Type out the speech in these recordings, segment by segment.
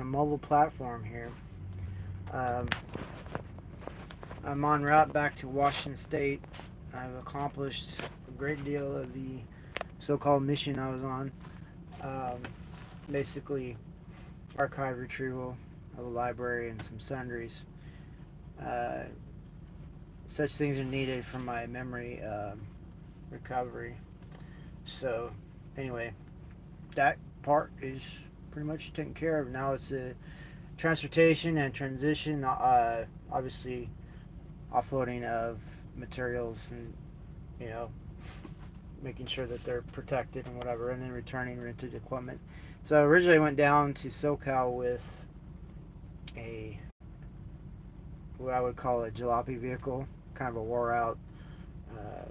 mobile platform here. Um, I'm en route back to Washington State. I've accomplished a great deal of the so-called mission I was on. Um, Basically, archive retrieval of a library and some sundries. Uh, Such things are needed for my memory recovery. So, anyway, that part is pretty much taken care of. Now it's a transportation and transition. Obviously, offloading of materials and you know making sure that they're protected and whatever, and then returning rented equipment. So I originally went down to SoCal with a what I would call a jalopy vehicle, kind of a wore out. Uh,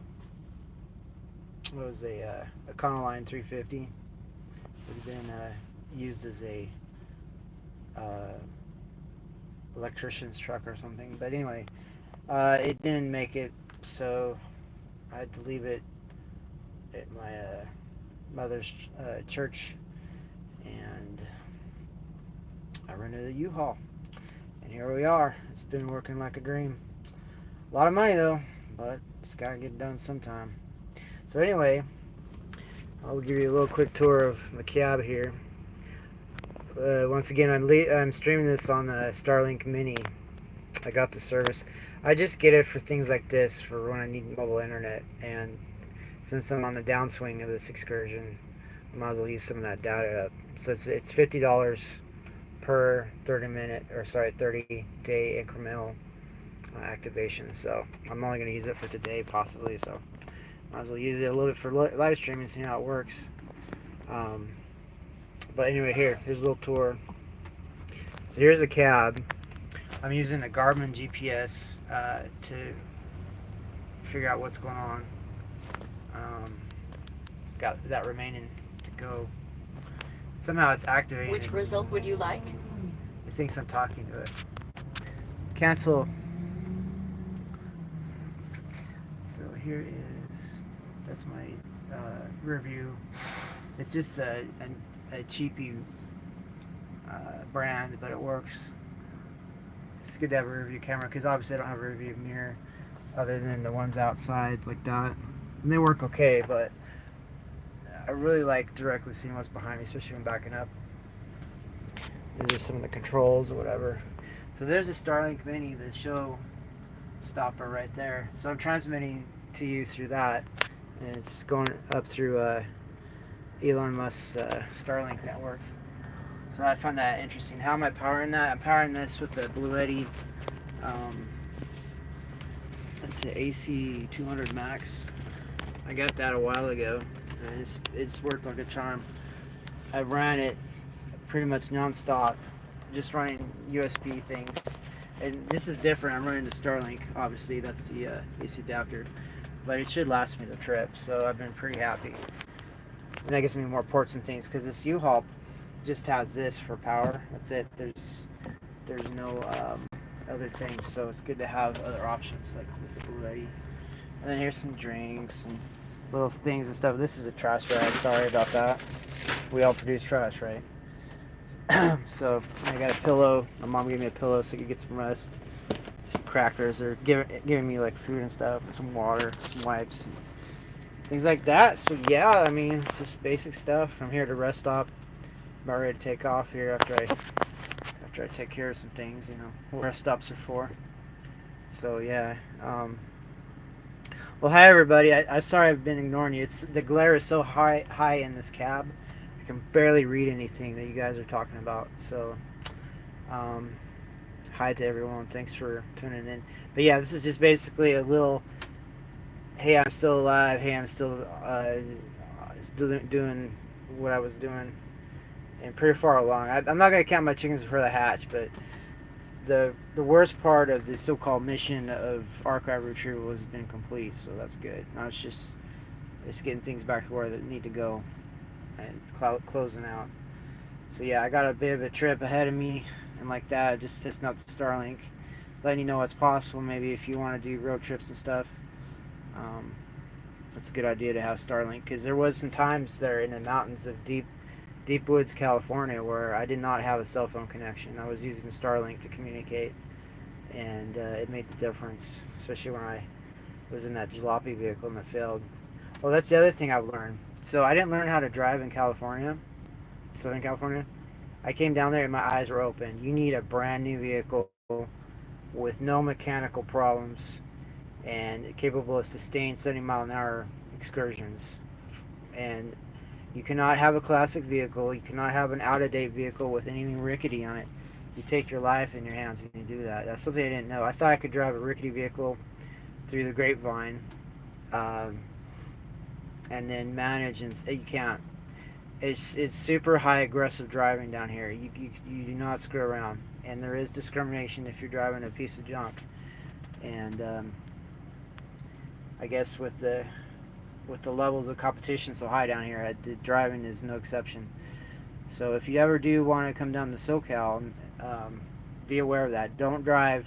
what was a Econoline 350? It had been used as a uh, electrician's truck or something. But anyway, it didn't make it, so I had to leave it at my mother's church, and I rented a U-Haul, and here we are. It's been working like a dream. A lot of money though, but it's got to get done sometime. So anyway, I'll give you a little quick tour of the cab here. Once again, I'm streaming this on the Starlink Mini. I got the service. I just get it for things like this, for when I need mobile internet, and since I'm on the downswing of this excursion, I might as well use some of that data up. So it's $50 per 30-day incremental activation. So I'm only going to use it for today, possibly. So might as well use it a little bit for live streaming, see how it works. Um, but anyway, here's a little tour. So here's a cab. I'm using a Garmin GPS to figure out what's going on. Got that remaining to go. Somehow it's activating. Which result would you like? It thinks I'm talking to it. Cancel. So here is, that's my rear view. It's just a cheapy brand, but it works. It's good to have a rear view camera, because obviously I don't have a rear view mirror other than the ones outside like that. And they work okay, but I really like directly seeing what's behind me, especially when backing up. These are some of the controls or whatever. So there's a Starlink Mini, the show stopper right there. So I'm transmitting to you through that, and it's going up through Elon Musk's Starlink network. So I found that interesting. How am I powering that? I'm powering this with the Bluetti. It's an AC 200 Max. I got that a while ago, and it's worked like a charm. I ran it pretty much non-stop, just running USB things. And this is different. I'm running the Starlink, obviously. That's the AC adapter. But it should last me the trip, so I've been pretty happy. And that gives me more ports and things, because this U-Haul just has this for power. That's it. There's no other things, so it's good to have other options like with the Bluetti. And then here's some drinks and little things and stuff. This is a trash bag. Sorry about that. We all produce trash, right? So I got a pillow. My mom gave me a pillow so I could get some rest. Some crackers. They're giving me like food and stuff, and some water, some wipes, and things like that. So yeah, I mean, just basic stuff. From here to rest stop. I'm about ready to take off here after I take care of some things. You know what rest stops are for. So yeah. Well, hi everybody. I'm sorry I've been ignoring you. It's the glare is so high in this cab. I can barely read anything that you guys are talking about. So, hi to everyone. Thanks for tuning in. But yeah, this is just basically a little. Hey, I'm still alive. Hey, I'm still doing what I was doing, and pretty far along. I'm not gonna count my chickens before they hatch, but the worst part of the so-called mission of archive retrieval has been complete, so that's good. Now it's getting things back to where they need to go and closing out. So yeah, I got a bit of a trip ahead of me, and like that, just testing out the Starlink, letting you know what's possible. Maybe if you want to do road trips and stuff, it's a good idea to have Starlink, because there was some times there in the mountains of deep deep woods, California, where I did not have a cell phone connection. I was using Starlink to communicate, and it made the difference, especially when I was in that jalopy vehicle and it failed. Well, that's the other thing I've learned. So I didn't learn how to drive in California, Southern California. I came down there and my eyes were open. You need a brand new vehicle with no mechanical problems and capable of sustained 70-mile-an-hour excursions. And you cannot have a classic vehicle. You cannot have an out-of-date vehicle with anything rickety on it. You take your life in your hands when you do that. That's something I didn't know. I thought I could drive a rickety vehicle through the grapevine, um, and then manage, and you can't. It's super high aggressive driving down here. You do not screw around, and there is discrimination if you're driving a piece of junk. And I guess with the levels of competition so high down here, the driving is no exception. So if you ever do want to come down to SoCal, be aware of that. Don't drive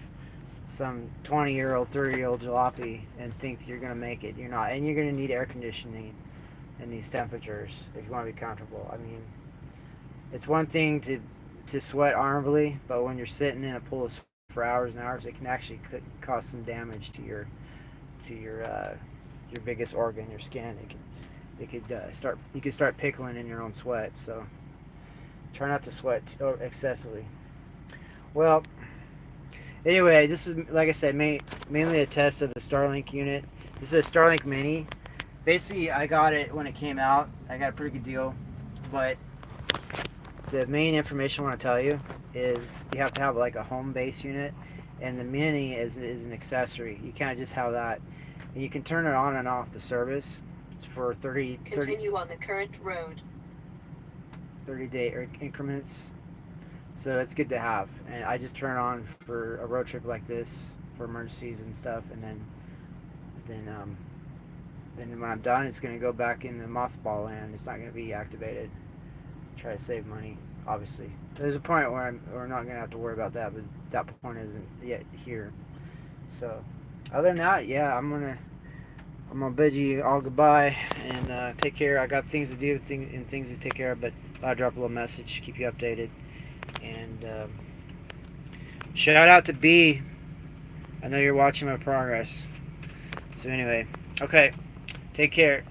some 20-year-old, 30-year-old jalopy and think that you're going to make it. You're not. And you're going to need air conditioning in these temperatures if you want to be comfortable. I mean, it's one thing to sweat honorably, but when you're sitting in a pool of sweat for hours and hours, it can actually cause some damage to your biggest organ, your skin. You could start pickling in your own sweat. So try not to sweat excessively. Well, anyway, this is, like I said, mainly a test of the Starlink unit. This is a Starlink Mini. Basically, I got it when it came out. I got a pretty good deal, but the main information I want to tell you is you have to have like a home base unit, and the Mini is an accessory. You can't just have that. And you can turn it on and off the service for 30 on the current road. 30-day increments. So that's good to have. And I just turn it on for a road trip like this, for emergencies and stuff, and then when I'm done, it's going to go back in the mothball land. It's not going to be activated. Try to save money, obviously. There's a point where we're not going to have to worry about that, but that point isn't yet here. So, other than that, yeah, I'm gonna bid you all goodbye and take care. I got things to do and things to take care of, but I'll drop a little message, keep you updated. And shout out to B. I know you're watching my progress. So anyway, okay, take care.